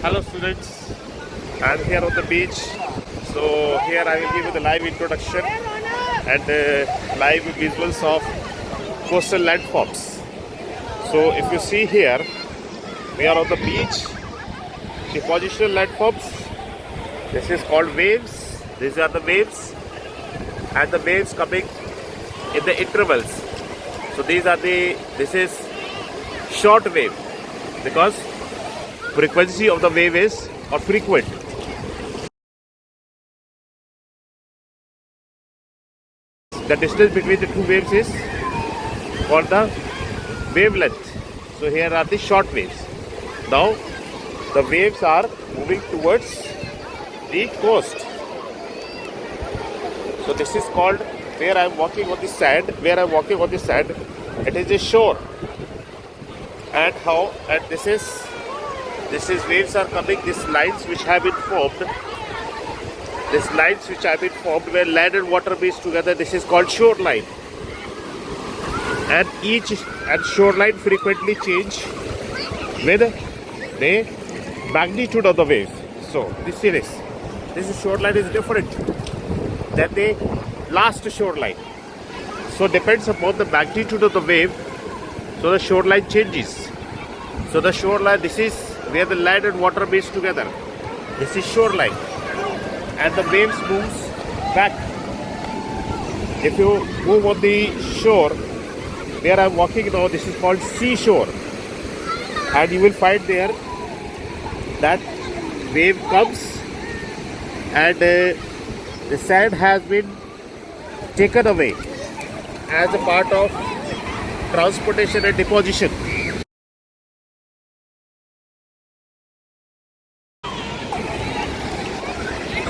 Hello students, I am here on the beach. So here I will give you the live introduction and live visuals of coastal landforms. So if you see here, we are on the beach, depositional landforms. This is called waves. These are the waves and the waves coming in the intervals. So this is short wave because frequency of the wave is or frequent. The distance between the two waves is called the wavelength. So here are the short waves. Now the waves are moving towards the coast. So this is called, where I am walking on the sand, it is a shore. And this is waves are coming, these lines which have been formed. These lines which have been formed where land and water meet together, this is called shoreline. And shoreline frequently change with the magnitude of the wave. So this shoreline is different than the last shoreline. So depends upon the magnitude of the wave, so the shoreline changes. So the shoreline, this is where the land and water meet together. This is shoreline. And the waves moves back. If you move on the shore, where I am walking now, this is called seashore. And you will find there that wave comes and the sand has been taken away as a part of transportation and deposition.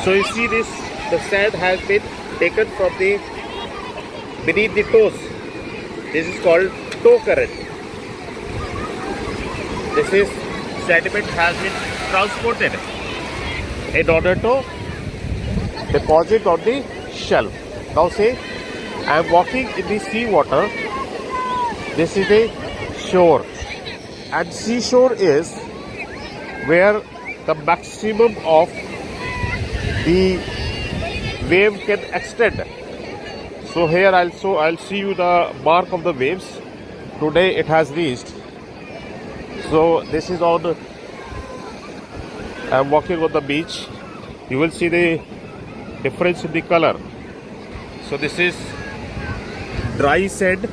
So you see this, the sand has been taken from the beneath the toes. This is called toe current. This is sediment has been transported in order to deposit on the shelf. Now say I am walking in the sea water. This is a shore, and seashore is where the maximum of the wave can extend. So here also I'll see you the mark of the waves. Today it has reached. So this is on, I'm walking on the beach. You will see the difference in the color. So this is dry sand.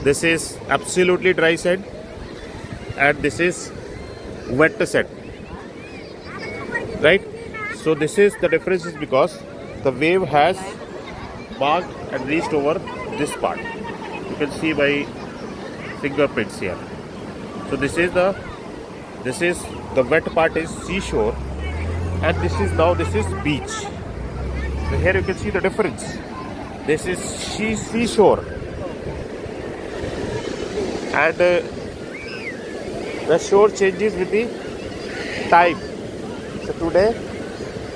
This is absolutely dry sand. And this is wet sand. Right? So this is the difference is because the wave has marked and reached over this part. You can see my fingerprints here. So this is the wet part is seashore, and this is beach. So here you can see the difference. This is seashore, and the shore changes with the time. So today,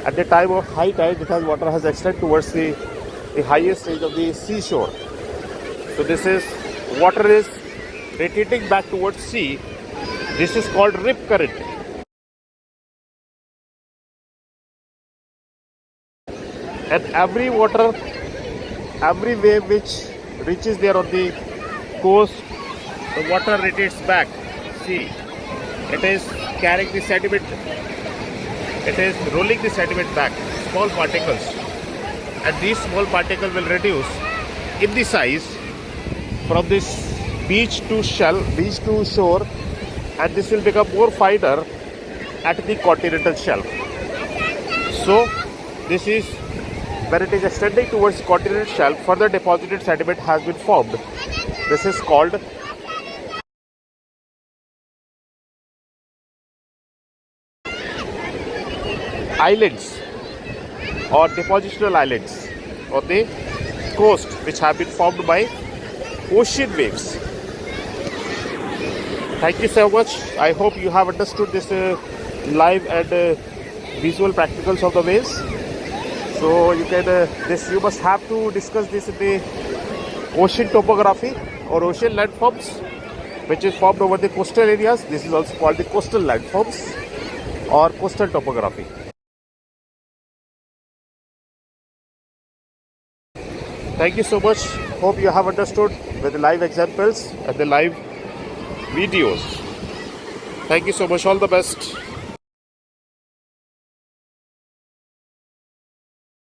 at the time of high tide, because water has extended towards the highest stage of the seashore. So this is, water is retreating back towards sea. This is called rip current. And every wave which reaches there on the coast, the water retreats back. See, it is carrying the sediment. It is rolling the sediment back, small particles, and these small particles will reduce in the size from this beach to shore, and this will become more finer at the continental shelf. So this is when it is extending towards continental shelf, further deposited sediment has been formed. This is called islands or depositional islands on the coast, which have been formed by ocean waves. Thank you so much. I hope you have understood this live and visual practicals of the waves. So you can you must have to discuss this in the ocean topography or ocean landforms, which is formed over the coastal areas. This is also called the coastal landforms. or coastal topography. Thank you so much. Hope you have understood with the live examples and the live videos. Thank you so much. All the best.